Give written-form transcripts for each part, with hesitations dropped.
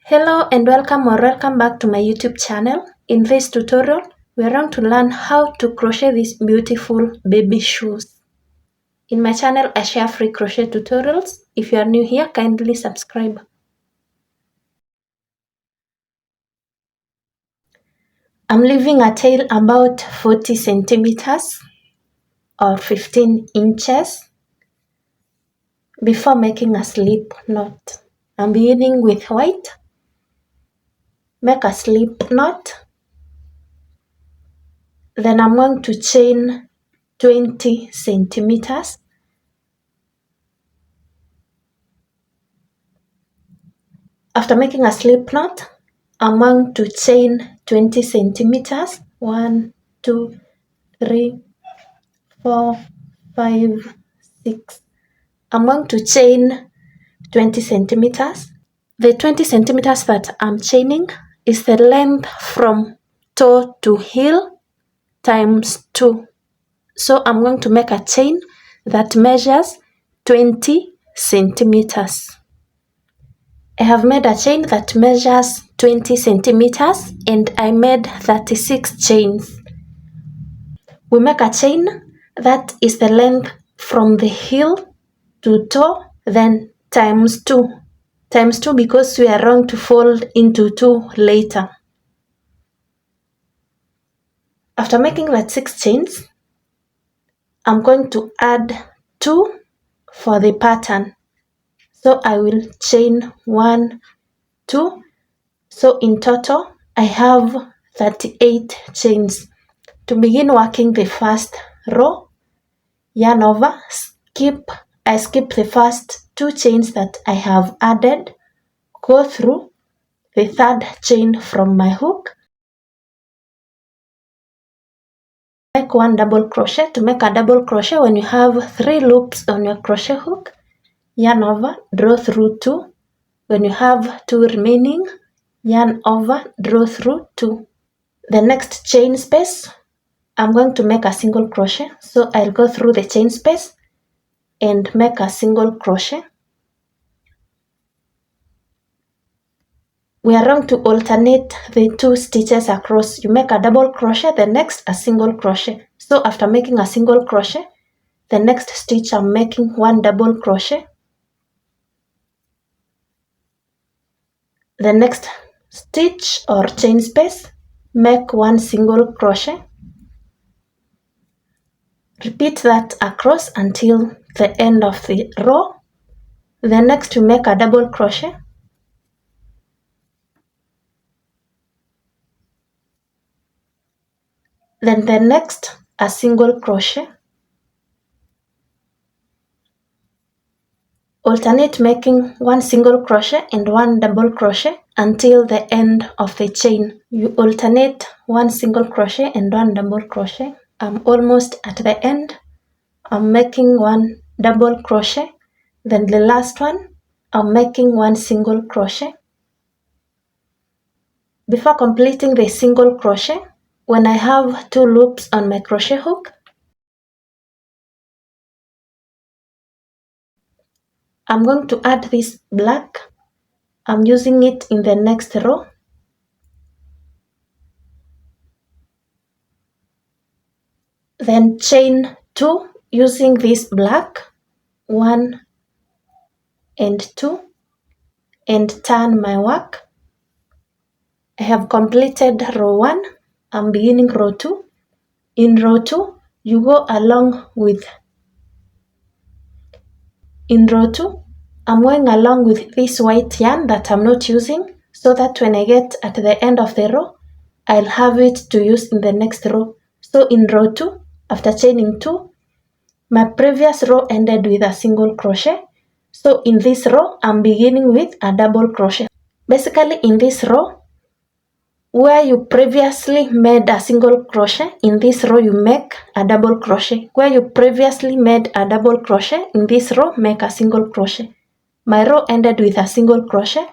Hello and welcome back to my YouTube channel. In this tutorial, we are going to learn how to crochet these beautiful baby shoes. In my channel, I share free crochet tutorials. If you are new here, kindly subscribe. I'm leaving a tail about 40 centimeters or 15 inches before making a slip knot. I'm beginning with white. Make a slip knot. Then I'm going to chain 20 centimeters. After making a slip knot, I'm going to chain 20 centimeters. 1, 2, 3, 4, 5, 6. I'm going to chain 20 centimeters. The 20 centimeters that I'm chaining is the length from toe to heel times 2. So I'm going to make a chain that measures 20 centimeters. I have made a chain that measures 20 centimeters and I made 36 chains. We make a chain that is the length from the heel to toe, then times 2. Times 2 because we are going to fold into 2 later. After making that 6 chains, I'm going to add 2 for the pattern. So I will chain 1, 2. So in total, I have 38 chains. To begin working the first row, yarn over, I skip the first 2 chains that I have added, go through the third chain from my hook, make 1 double crochet. To make a double crochet, when you have 3 loops on your crochet hook, yarn over, draw through 2. When you have 2 remaining, yarn over, draw through 2. The next chain space, I'm going to make a single crochet. So I'll go through the chain space and make a single crochet. We are going to alternate the 2 stitches across. You make a double crochet, the next a single crochet. So after making a single crochet, the next stitch I'm making 1 double crochet. The next stitch or chain space, make 1 single crochet. Repeat that across until the end of the row. The next you make a double crochet. Then the next a single crochet. Alternate making 1 single crochet and 1 double crochet until the end of the chain. You alternate 1 single crochet and 1 double crochet. I'm almost at the end. I'm making 1 double crochet. Then the last one, I'm making 1 single crochet. Before completing the single crochet, when I have 2 loops on my crochet hook, I'm going to add this black. I'm using it in the next row. Then chain 2 using this black, 1 and 2, and turn my work. I have completed row 1. I'm beginning row 2. In row 2, you go along with I'm going along with this white yarn that I'm not using, so that when I get at the end of the row, I'll have it to use in the next row. So in row 2, after chaining 2, my previous row ended with a single crochet. So in this row, I'm beginning with a double crochet. Basically in this row, where you previously made a single crochet, in this row you make a double crochet. Where you previously made a double crochet, in this row make a single crochet. My row ended with a single crochet,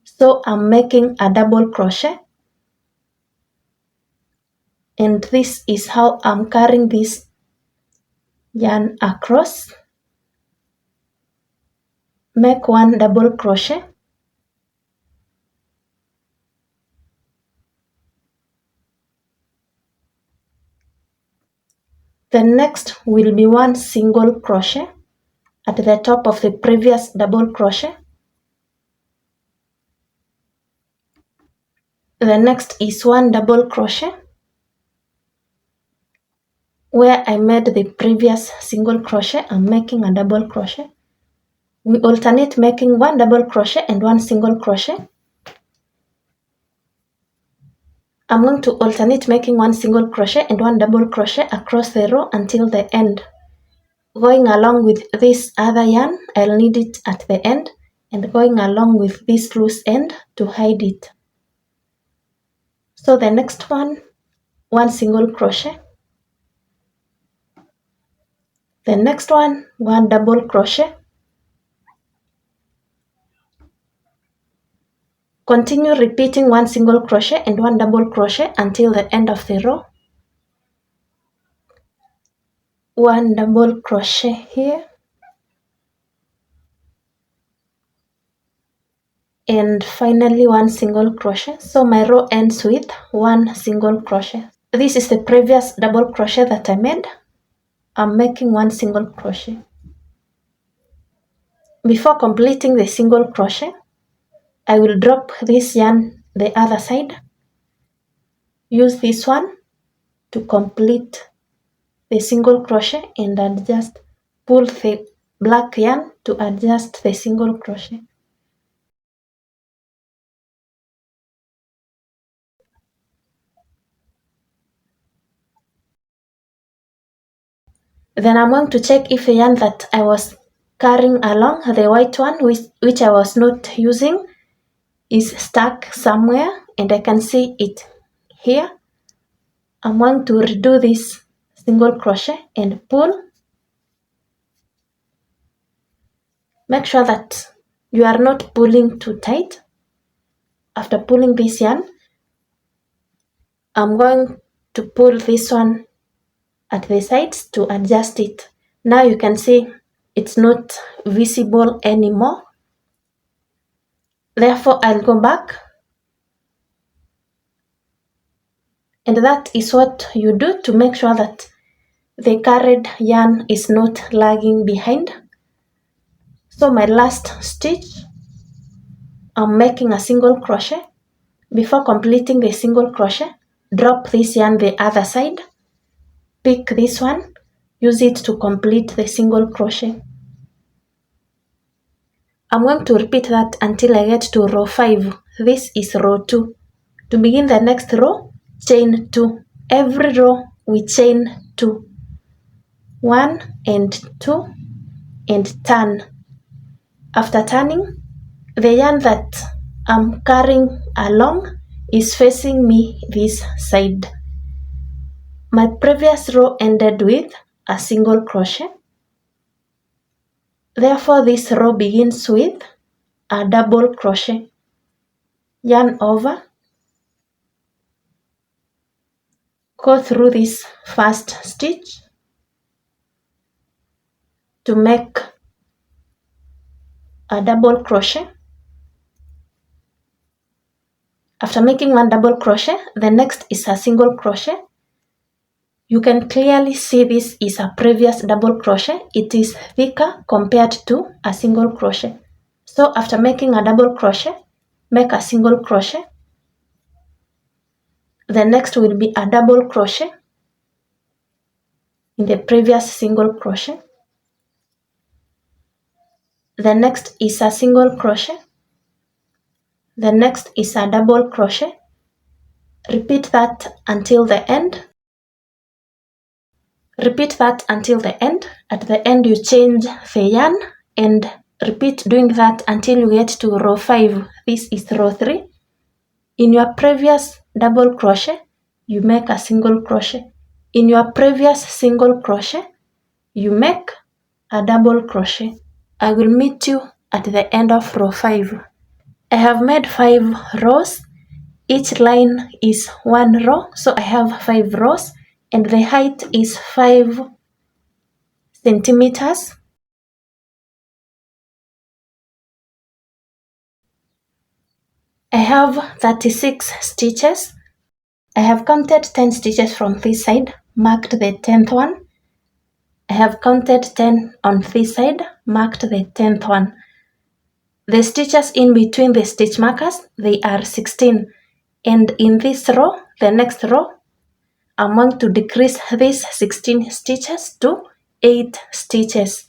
so I'm making a double crochet. And this is how I'm carrying this yarn across. Make 1 double crochet. The next will be one single crochet at the top of the previous double crochet. The next is one double crochet where I made the previous single crochet. I'm making a double crochet. We alternate making one double crochet and one single crochet. I'm going to alternate making one single crochet and one double crochet across the row until the end. Going along with this other yarn, I'll need it at the end, and going along with this loose end to hide it. So the next one single crochet. The next one double crochet. Continue repeating one single crochet and one double crochet until the end of the row. One double crochet here. And finally one single crochet. So my row ends with one single crochet. This is the previous double crochet that I made. I'm making one single crochet. Before completing the single crochet, I will drop this yarn the other side. Use this one to complete the single crochet and adjust, pull the black yarn to adjust the single crochet. Then I'm going to check if the yarn that I was carrying along, the white one which I was not using, is stuck somewhere, and I can see it here. I'm going to redo this single crochet and pull. Make sure that you are not pulling too tight. After pulling this yarn, I'm going to pull this one at the sides to adjust it. Now you can see it's not visible anymore. Therefore, I'll go back. And that is what you do to make sure that the carried yarn is not lagging behind. So my last stitch, I'm making a single crochet. Before completing the single crochet, drop this yarn the other side. Pick this one, use it to complete the single crochet. I'm going to repeat that until I get to row 5. This is row 2. To begin the next row, chain 2. Every row we chain 2. 1 and 2 and turn. After turning, the yarn that I'm carrying along is facing me this side. My previous row ended with a single crochet. Therefore, this row begins with a double crochet. Yarn over, go through this first stitch to make a double crochet. After making one double crochet, the next is a single crochet. You can clearly see this is a previous double crochet. It is thicker compared to a single crochet. So after making a double crochet, make a single crochet. The next will be a double crochet in the previous single crochet. The next is a single crochet. The next is a double crochet. Repeat that until the end. Repeat that until the end. At the end you change the yarn and repeat doing that until you get to row 5. This is row 3. In your previous double crochet, you make a single crochet. In your previous single crochet, you make a double crochet. I will meet you at the end of row 5. I have made 5 rows. Each line is 1 row, so I have 5 rows, and the height is 5 centimeters. I have 36 stitches. I have counted 10 stitches from this side, marked the 10th one. I have counted 10 on this side, marked the 10th one. The stitches in between the stitch markers, they are 16. And in this row, the next row, I'm going to decrease these 16 stitches to 8 stitches.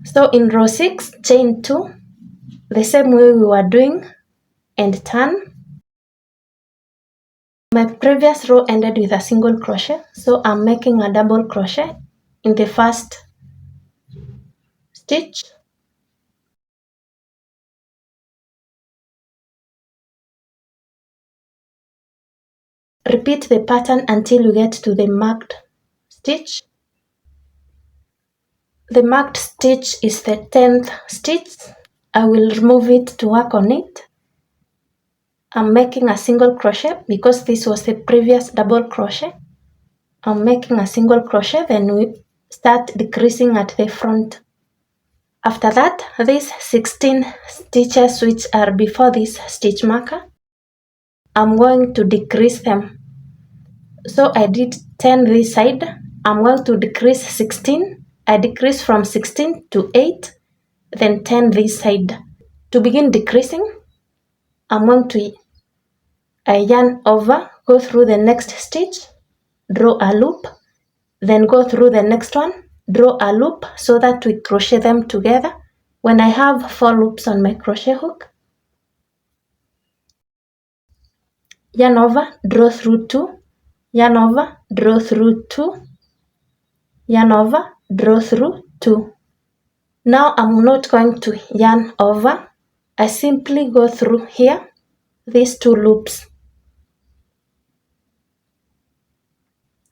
So in row 6, chain 2, the same way we were doing, and turn. My previous row ended with a single crochet, so I'm making a double crochet in the first stitch. Repeat the pattern until you get to the marked stitch. The marked stitch is the 10th stitch. I will remove it to work on it. I'm making a single crochet because this was the previous double crochet. I'm making a single crochet, then we start decreasing at the front. After that, these 16 stitches which are before this stitch marker, I'm going to decrease them. So I did 10 this side. I'm going to decrease 16. I decrease from 16 to 8, then 10 this side. To begin decreasing, I'm going to yarn over, go through the next stitch, draw a loop, then go through the next one, draw a loop so that we crochet them together. When I have 4 loops on my crochet hook, yarn over, draw through 2, yarn over, draw through 2, yarn over, draw through 2. Now I'm not going to yarn over. I simply go through here, these 2 loops.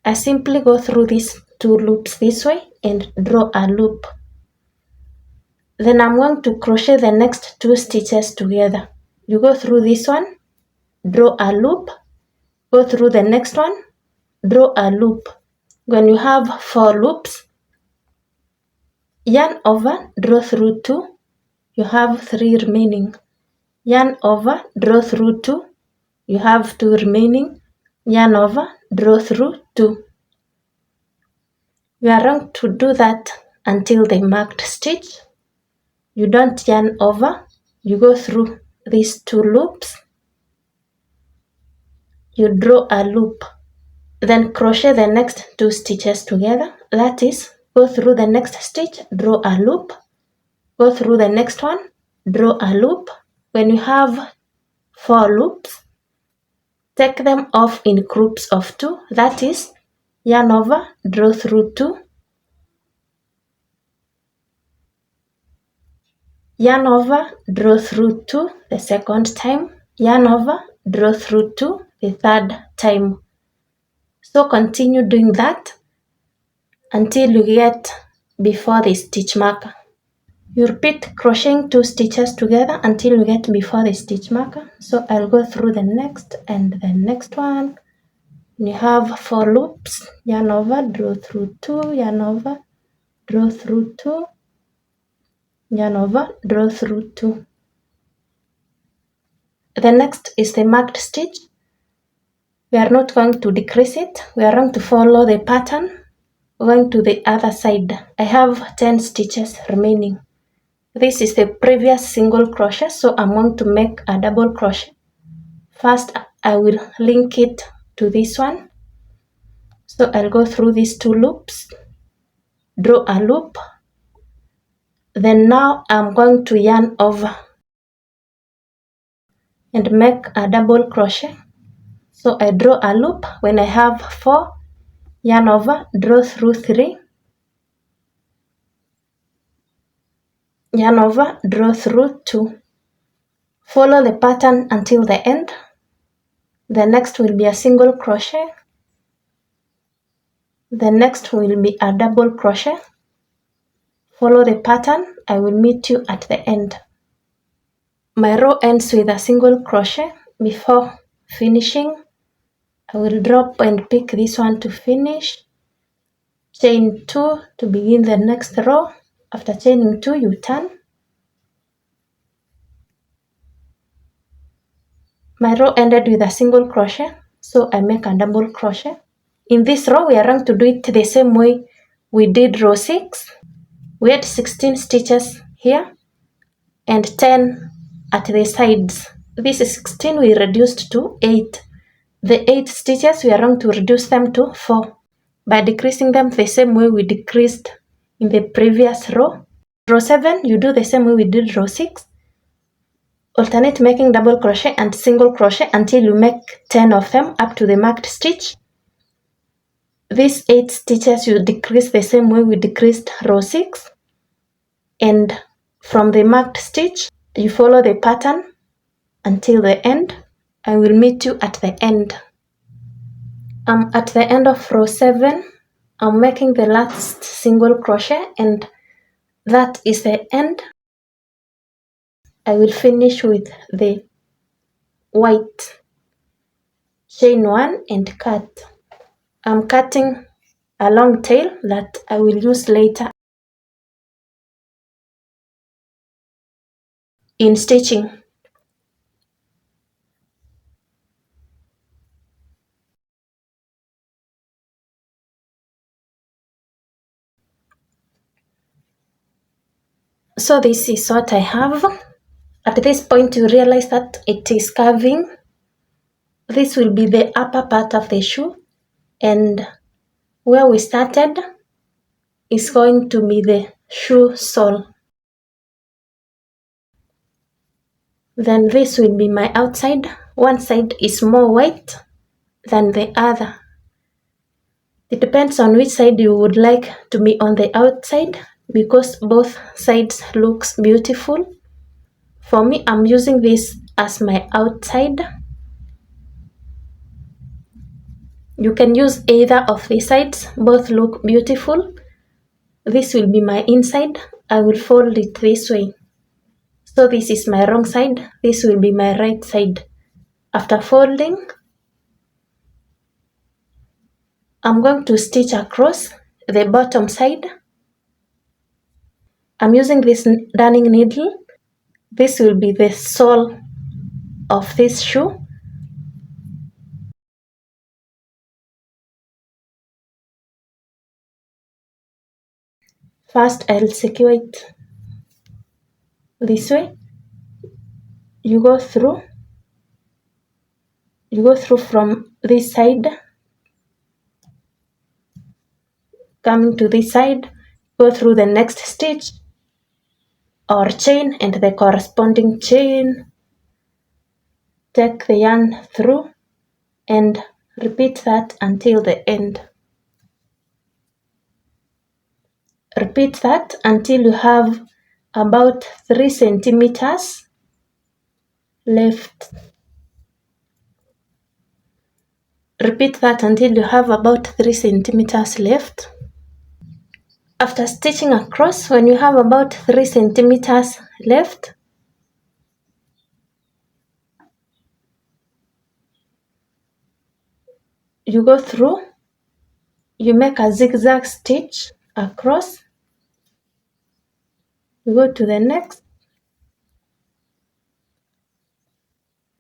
I simply go through these 2 loops this way and draw a loop. Then I'm going to crochet the next 2 stitches together. You go through this one, draw a loop, go through the next one, draw a loop. When you have 4 loops, yarn over, draw through 2, you have 3 remaining. Yarn over, draw through 2, you have 2 remaining. Yarn over, draw through 2. You are going to do that until the marked stitch. You don't yarn over, you go through these 2 loops, you draw a loop, then crochet the next 2 stitches together. That is, go through the next stitch, draw a loop, go through the next one, draw a loop. When you have 4 loops, take them off in groups of 2. That is, yarn over, draw through 2, yarn over, draw through 2 the second time, yarn over, draw through 2 the third time. So continue doing that until you get before the stitch marker. You repeat crocheting 2 stitches together until you get before the stitch marker. So I'll go through the next and the next one. You have 4 loops, yarn over, draw through 2, yarn over, draw through 2, yarn over, draw through 2. The next is the marked stitch. We are not going to decrease it. We are going to follow the pattern going to the other side. I have 10 stitches remaining. This is the previous single crochet, so I'm going to make a double crochet. First, I will link it to this one. So I'll go through these 2 loops, draw a loop. Then now I'm going to yarn over and make a double crochet. So I draw a loop. When I have 4, yarn over, draw through 3, yarn over, draw through 2. Follow the pattern until the end. The next will be a single crochet. The next will be a double crochet. Follow the pattern. I will meet you at the end. My row ends with a single crochet. Before finishing, I will drop and pick this one to finish. Chain 2 to begin the next row. After chaining 2, you turn. My row ended with a single crochet, so I make a double crochet. In this row, we are going to do it the same way we did row 6. We had 16 stitches here and 10 at the sides. This 16 we reduced to 8. The 8 stitches we are going to reduce them to 4 by decreasing them the same way we decreased in the previous row. Row 7, you do the same way we did row 6. Alternate making double crochet and single crochet until you make 10 of them up to the marked stitch. These 8 stitches you decrease the same way we decreased row 6, and from the marked stitch you follow the pattern until the end. I will meet you at the end. I'm at the end of row 7. I'm making the last single crochet and that is the end. I will finish with the white chain 1 and cut. I'm cutting a long tail that I will use later in stitching. So this is what I have. At this point you realize that it is curving. This will be the upper part of the shoe, and where we started is going to be the shoe sole. Then this will be my outside. One side is more white than the other. It depends on which side you would like to be on the outside because both sides looks beautiful. For me, I'm using this as my outside. You can use either of the sides, both look beautiful. This will be my inside. I will fold it this way. So this is my wrong side, this will be my right side. After folding, I'm going to stitch across the bottom side. I'm using this darning needle. This will be the sole of this shoe. First, I'll secure it this way. You go through from this side, coming to this side, go through the next stitch or chain and the corresponding chain. Take the yarn through and repeat that until the end. Repeat that until you have about 3 centimeters left. Repeat that until you have about 3 centimeters left. After stitching across, when you have about 3 centimeters left, you go through, you make a zigzag stitch across, you go to the next,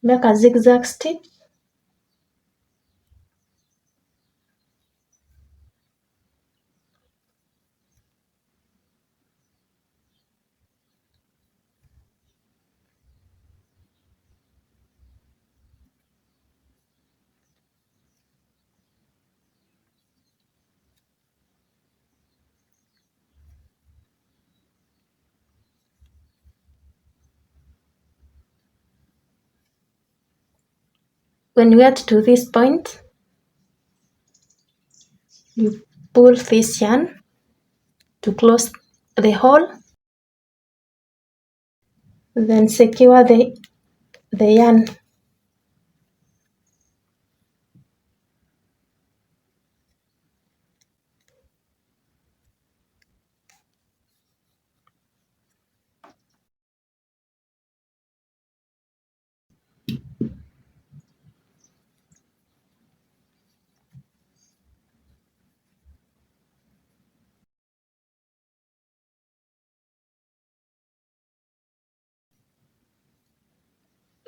make a zigzag stitch, when you get to this point, you pull this yarn to close the hole, then secure the yarn.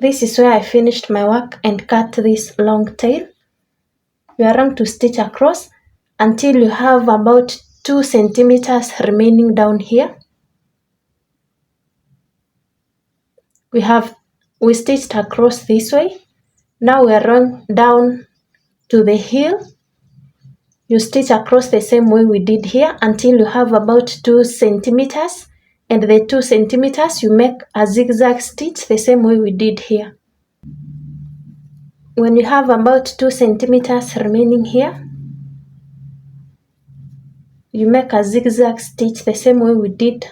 This is where I finished my work and cut this long tail. you are going to stitch across until you have about 2 centimeters remaining down here. We stitched across this way. Now we are going down to the heel. You stitch across the same way we did here until you have about 2 centimeters, and the 2 centimeters you make a zigzag stitch the same way we did here. When you have about 2 centimeters remaining here, you make a zigzag stitch the same way we did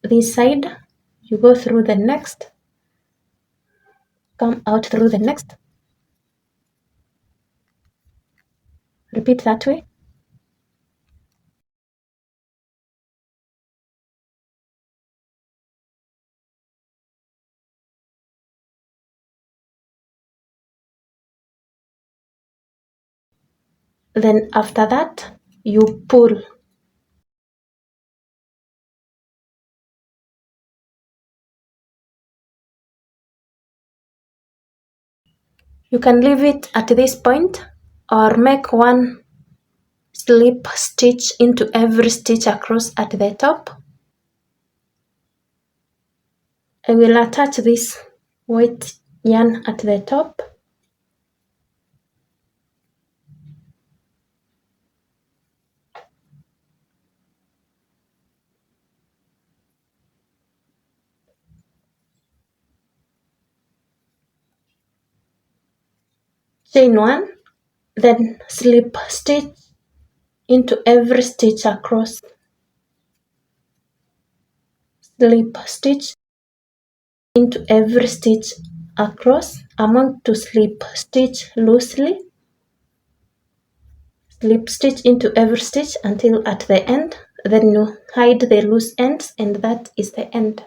this side. You go through the next, come out through the next, repeat that way. Then after that, you pull. You can leave it at this point or make one slip stitch into every stitch across at the top. I will attach this white yarn at the top. Chain 1, then slip stitch into every stitch across. Slip stitch into every stitch across. I'm going to slip stitch loosely. Slip stitch into every stitch until at the end. Then you hide the loose ends, and that is the end.